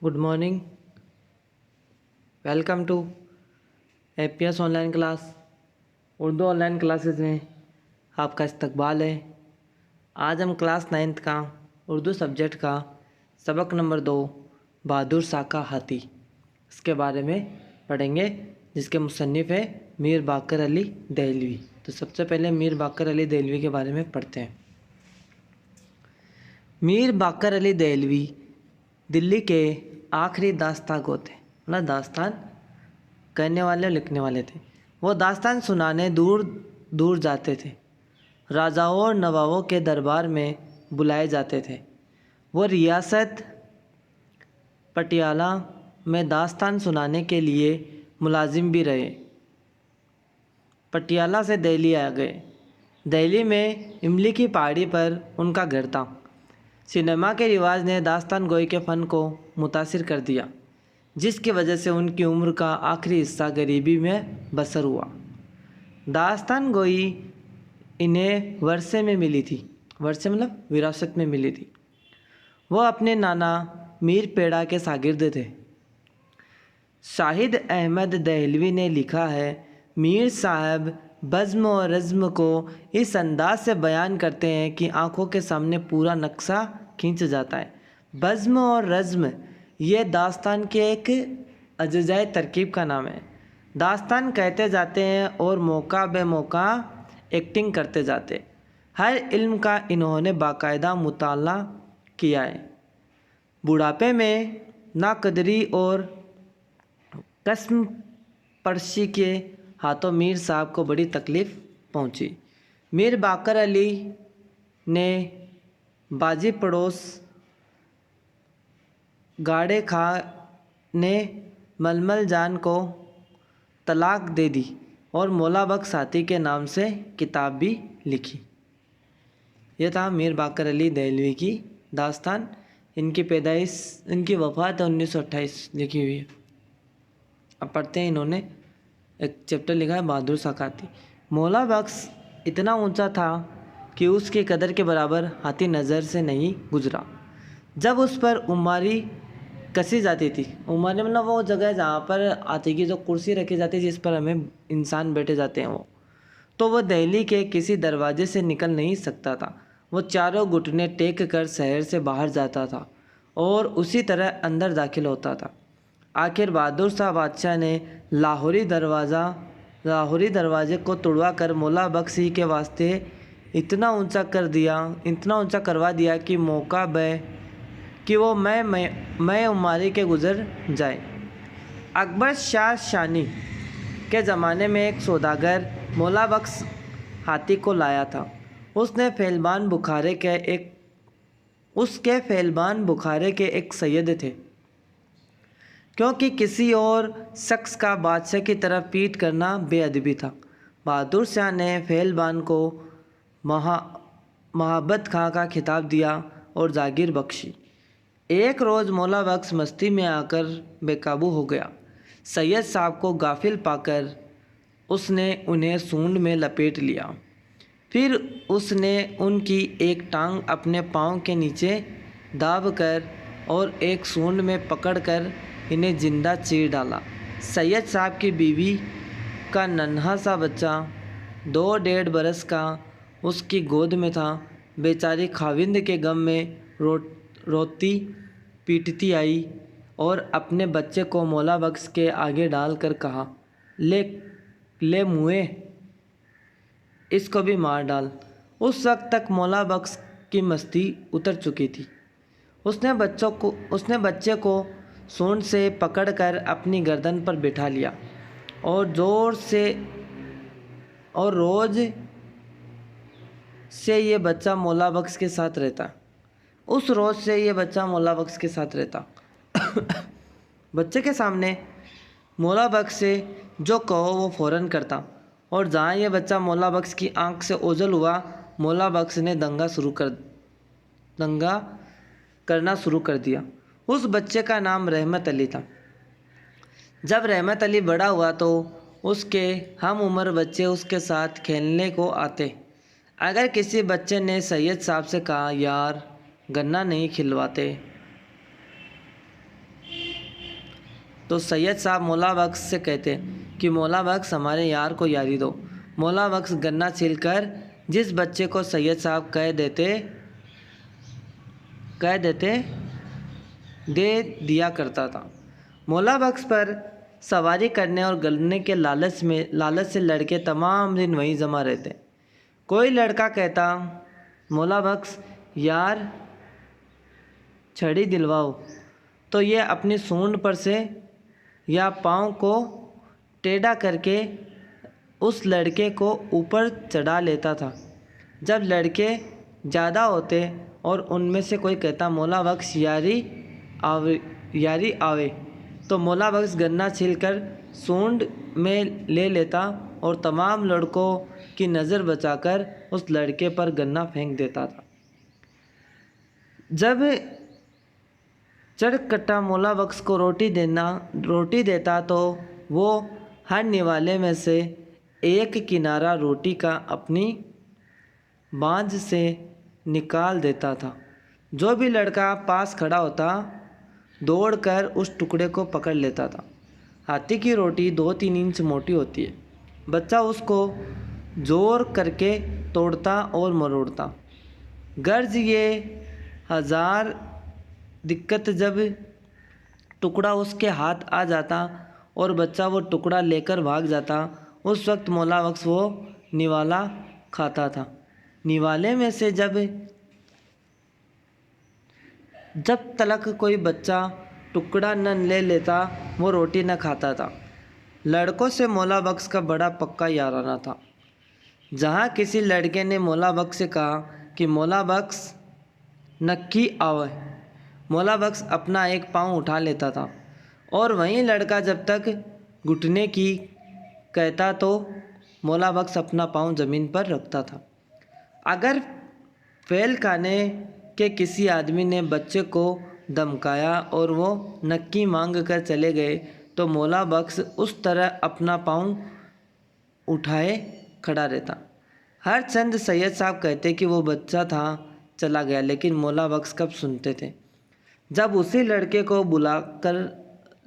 Good morning. Welcome to APS online class. Urdu online classes में आपका इस्तकबाल है। आज हम क्लास 9th का उर्दू सब्जेक्ट का सबक नंबर 2 बहादुर शाह का हाथी इसके बारे में पढ़ेंगे, जिसके मुसन्निफ़ है मीर बाकर अली देहलवी। तो सबसे पहले मीर बाकर अली देहलवी के बारे में पढ़ते हैं। मीर बाकर अली देहलवी दिल्ली के आखिरी दास्तान गो थे, मतलब दास्तान कहने वाले और लिखने वाले थे। वो दास्तान सुनाने दूर दूर जाते थे, राजाओं और नवाबों के दरबार में बुलाए जाते थे। वो रियासत पटियाला में दास्तान सुनाने के लिए मुलाजिम भी रहे। पटियाला से दिल्ली आ गए। दिल्ली में इमली की पहाड़ी पर उनका घर था। सिनेमा के रिवाज ने दास्तान गोई के फ़न को मुतासिर कर दिया, जिसकी वजह से उनकी उम्र का आखिरी हिस्सा गरीबी में बसर हुआ। दास्तान गोई इन्हें वर्षे में मिली थी, वर्षे मतलब विरासत में मिली थी। वो अपने नाना मीर पेड़ा के शागिर्द थे। शाहिद अहमद देहलवी ने लिखा है, मीर साहब बज़्म और रज़्म को इस अंदाज से बयान करते हैं कि आंखों के सामने पूरा नक्शा खींच जाता है। बज़्म और रज़्म ये दास्तान के एक अज्जाए तरकीब का नाम है। दास्तान कहते जाते हैं और मौका बे मौका एक्टिंग करते जाते। हर इल्म का इन्होंने बाकायदा मुताला किया है। बुढ़ापे में नाकदरी और कसम परशी के हाथों मीर साहब को बड़ी तकलीफ़ पहुंची। मीर बाकर अली ने बाजी पड़ोस गाड़े खा ने मलमल जान को तलाक दे दी और मौला बख्श साथी के नाम से किताब भी लिखी। यह था मीर बाकर अली देहलवी की दास्तान। इनकी पैदाइश, इनकी वफ़ात 1928 लिखी हुई है। अब पढ़ते हैं। इन्होंने एक चैप्टर लिखा है बहादुर शाह का हाथी। मौला बख्श इतना ऊंचा था कि उसकी कदर के बराबर हाथी नज़र से नहीं गुजरा। जब उस पर उमारी कसी जाती थी, उमारी मतलब वो जगह जहाँ पर हाथी की जो कुर्सी रखी जाती है जिस पर हमें इंसान बैठे जाते हैं, तो वो दिल्ली के किसी दरवाजे से निकल नहीं सकता था। वो चारों घुटने टेक कर शहर से बाहर जाता था और उसी तरह अंदर दाखिल होता था। आखिर बहादुर शाह बादशाह ने लाहौरी दरवाजे को तुड़वा कर मौला बख्श ही के वास्ते इतना ऊंचा करवा दिया कि मौका बे कि वो मैं उमारी के गुजर जाए। अकबर शाह शानी के ज़माने में एक सौदागर मौला बख्श हाथी को लाया था। उसके फैलबान बुखारे के एक सैयद थे। क्योंकि किसी और शख्स का बादशाह की तरफ पीठ करना बेअदबी था, बहादुर शाह ने फैलबान को महाबत खां का खिताब दिया और जागीर बख्शी। एक रोज़ मौला बख्श मस्ती में आकर बेकाबू हो गया। सैयद साहब को गाफिल पाकर उसने उन्हें सूंड में लपेट लिया। फिर उसने उनकी एक टांग अपने पाँव के नीचे दाब कर और एक सूंड में पकड़कर इन्हें जिंदा चीर डाला। सैयद साहब की बीवी का नन्हा सा बच्चा 2-1.5 बरस का उसकी गोद में था। बेचारी खाविंद के गम में रोती पीटती आई और अपने बच्चे को मौला बख्श के आगे डालकर कहा, ले मुए, इसको भी मार डाल। उस वक्त तक मौला बख्श की मस्ती उतर चुकी थी। उसने बच्चे को सूंड से पकड़कर अपनी गर्दन पर बिठा लिया और रोज़ से ये बच्चा मौला बख्श के साथ रहता। बच्चे के सामने मौला बख्श से जो कहो वो फ़ौरन करता और जहाँ ये बच्चा मौला बख्श की आंख से ओझल हुआ, मौला बख्श ने दंगा करना शुरू कर दिया। उस बच्चे का नाम रहमत अली था। जब रहमत अली बड़ा हुआ तो उसके हम उम्र बच्चे उसके साथ खेलने को आते। अगर किसी बच्चे ने सैयद साहब से कहा, यार गन्ना नहीं खिलवाते, तो सैयद साहब मौला बख्श से कहते कि मौला बख्श हमारे यार को यारी दो। मौला बख्श गन्ना छीलकर जिस बच्चे को सैयद साहब कह देते दे दिया करता था। मौला बख्श पर सवारी करने और गन्ने के लालच से लड़के तमाम दिन वहीं जमा रहते। कोई लड़का कहता, मौला बख्श यार छड़ी दिलवाओ, तो ये अपनी सूंड पर से या पाँव को टेढ़ा करके उस लड़के को ऊपर चढ़ा लेता था। जब लड़के ज़्यादा होते और उनमें से कोई कहता मौला बख्श यारी आवे, तो मौला बख्श गन्ना छीलकर सूंड में ले लेता और तमाम लड़कों की नज़र बचाकर उस लड़के पर गन्ना फेंक देता था। जब चढ़कट्टा मौला बख्श को रोटी देता तो वो हर निवाले में से एक किनारा रोटी का अपनी बांझ से निकाल देता था। जो भी लड़का पास खड़ा होता दौड़कर उस टुकड़े को पकड़ लेता था। हाथी की रोटी 2-3 इंच मोटी होती है। बच्चा उसको जोर करके तोड़ता और मरोड़ता। गर्ज ये हजार दिक्कत जब टुकड़ा उसके हाथ आ जाता और बच्चा वो टुकड़ा लेकर भाग जाता, उस वक्त मौला बख्श वो निवाला खाता था। निवाले में से जब तलक कोई बच्चा टुकड़ा न ले लेता वो रोटी न खाता था। लड़कों से मौला बख्श का बड़ा पक्का याराना था। जहाँ किसी लड़के ने मौला बख्श से कहा कि मौला बख्श नक्की आवे, मौला बख्श अपना एक पाँव उठा लेता था और वहीं लड़का जब तक घुटने की कहता तो मौला बख्श अपना पाँव ज़मीन पर रखता था। अगर फैल खाने के किसी आदमी ने बच्चे को धमकाया और वो नक्की मांग कर चले गए तो मौला बख्श उस तरह अपना पाँव उठाए खड़ा रहता। हर चंद सैयद साहब कहते कि वो बच्चा था चला गया, लेकिन मौला बख्श कब सुनते थे। जब उसी लड़के को बुलाकर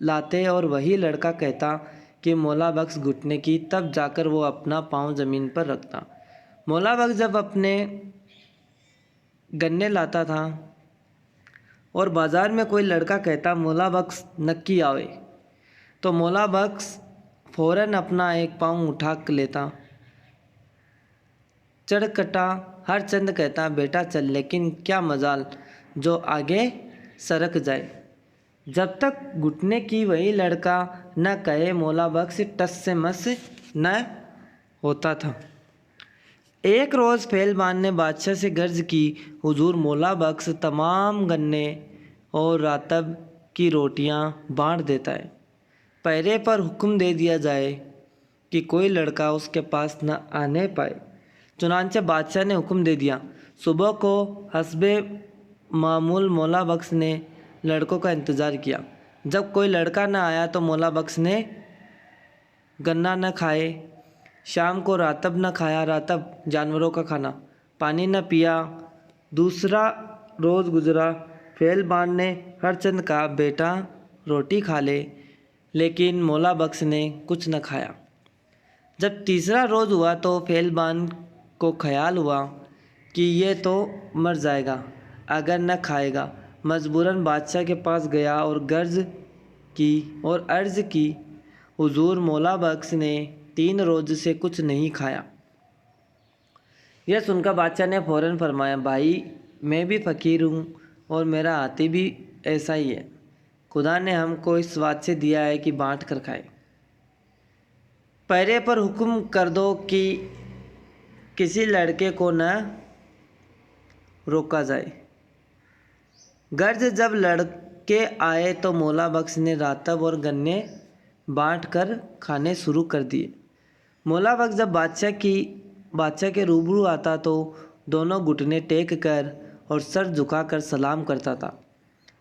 लाते और वही लड़का कहता कि मौला बख्श घुटने की, तब जाकर वो अपना पाँव ज़मीन पर रखता। मौला बख्श जब अपने गन्ने लाता था और बाज़ार में कोई लड़का कहता मौला बख्श नक्की आवे, तो मौला बख्श फ़ौरन अपना एक पाँव उठा लेता। चढ़कटा हर चंद कहता बेटा चल, लेकिन क्या मजाल जो आगे सरक जाए। जब तक घुटने की वही लड़का न कहे मौला बख्श टस से मस न होता था। एक रोज़ पहलवान ने बादशाह से गर्ज की, हुजूर मौला बख्श तमाम गन्ने और रातब की रोटियां बांट देता है। पहरे पर हुक्म दे दिया जाए कि कोई लड़का उसके पास न आने पाए। चुनांचे बादशाह ने हुक्म दे दिया। सुबह को हस्बे मामूल मौला बख्श ने लड़कों का इंतज़ार किया। जब कोई लड़का न आया तो मौला बख्श ने गन्ना न खाए, शाम को रातब न खाया, रातब जानवरों का खाना, पानी न पिया। दूसरा रोज़ गुजरा। पहलवान ने हर चंद कहा बेटा रोटी खा ले, लेकिन मौला बख्श ने कुछ न खाया। जब तीसरा रोज़ हुआ तो पहलवान को ख्याल हुआ कि ये तो मर जाएगा अगर न खाएगा। मजबूरन बादशाह के पास गया और अर्ज़ की हुजूर मौला बख्श ने 3 रोज़ से कुछ नहीं खाया। यह सुनकर बादशाह ने फ़ौरन फरमाया भाई मैं भी फ़कीर हूँ और मेरा हाथी भी ऐसा ही है। खुदा ने हमको इस बात से दिया है कि बांट कर खाए। पहरे पर हुक्म कर दो कि किसी लड़के को न रोका जाए। गर्ज जब लड़के आए तो मौला बख्श ने रातब और गन्ने बांट कर खाने शुरू कर दिए। मौला बख्श जब बादशाह के रूबरू आता तो दोनों घुटने टेक कर और सर झुकाकर सलाम करता था।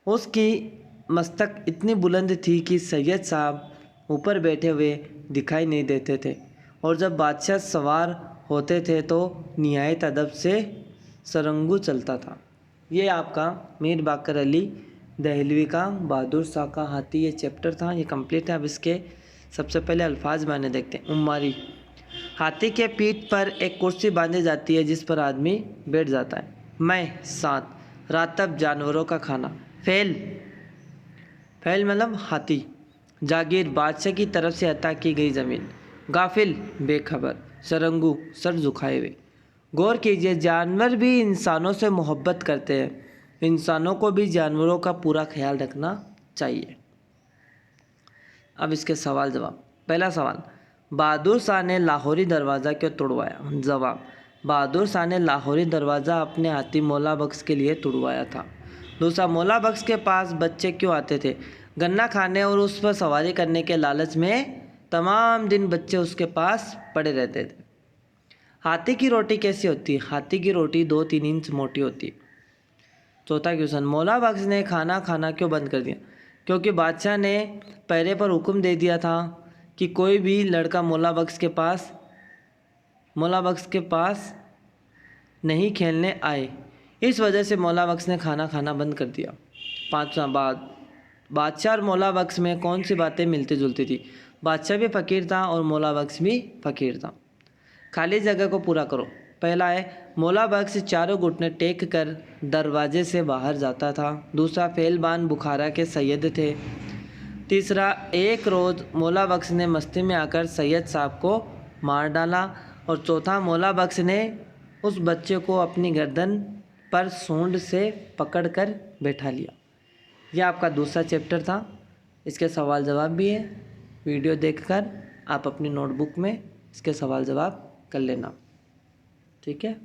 उसकी मस्तक इतनी बुलंद थी कि सैयद साहब ऊपर बैठे हुए दिखाई नहीं देते थे और जब बादशाह सवार होते थे तो निहायत अदब से सरंगू चलता था। ये आपका मीर बाकर अली दहलवी का बहादुर शाह का हाथी, ये चैप्टर था, ये कंप्लीट है। अब इसके सबसे पहले अल्फाज माने देखते हैं। उम्मारी, हाथी के पीठ पर एक कुर्सी बांधी जाती है जिस पर आदमी बैठ जाता है। मैं, सात, रातब, जानवरों का खाना। फैल, फैल मतलब हाथी। जागीर, बादशाह की तरफ से अता की गई ज़मीन। गाफिल, बेखबर। सरंगू, सर झुकाए हुए। गौर कीजिए, जानवर भी इंसानों से मोहब्बत करते हैं, इंसानों को भी जानवरों का पूरा ख्याल रखना चाहिए। अब इसके सवाल जवाब। पहला सवाल, बहादुर शाह ने लाहौरी दरवाज़ा क्यों तोड़वाया? जवाब, बहादुर शाह ने लाहौरी दरवाज़ा अपने हाथी मौला बख्श के लिए तोड़वाया था। दूसरा, मौला बख्श के पास बच्चे क्यों आते थे? गन्ना खाने और उस पर सवारी करने के लालच में तमाम दिन बच्चे उसके पास पड़े रहते थे। हाथी की रोटी कैसी होती है? हाथी की रोटी 2-3 इंच मोटी होती है। चौथा क्वेश्चन, मौला बख्श ने खाना खाना क्यों बंद कर दिया? क्योंकि बादशाह ने पहरे पर हुक्म दे दिया था कि कोई भी लड़का मौला बख्श के पास नहीं खेलने आए। इस वजह से मौला बख्श ने खाना खाना बंद कर दिया। पाँचवा, बादशाह और मौला बख्श में कौन सी बातें मिलती जुलती थी? बादशाह भी फ़कीर था और मौला बख्श भी फ़कीर था। खाली जगह को पूरा करो। पहला है, मौला बख्श चारों घुटने टेक कर दरवाजे से बाहर जाता था। दूसरा, फैलबान बुखारा के सैयद थे। तीसरा, एक रोज़ मौला बख्श ने मस्ती में आकर सैयद साहब को मार डाला। और चौथा, मौला बख्श ने उस बच्चे को अपनी गर्दन पर सूंड से पकड़कर बैठा लिया। यह आपका दूसरा चैप्टर था। इसके सवाल जवाब भी है। वीडियो देखकर आप अपनी नोटबुक में इसके सवाल जवाब कर लेना। ठीक है।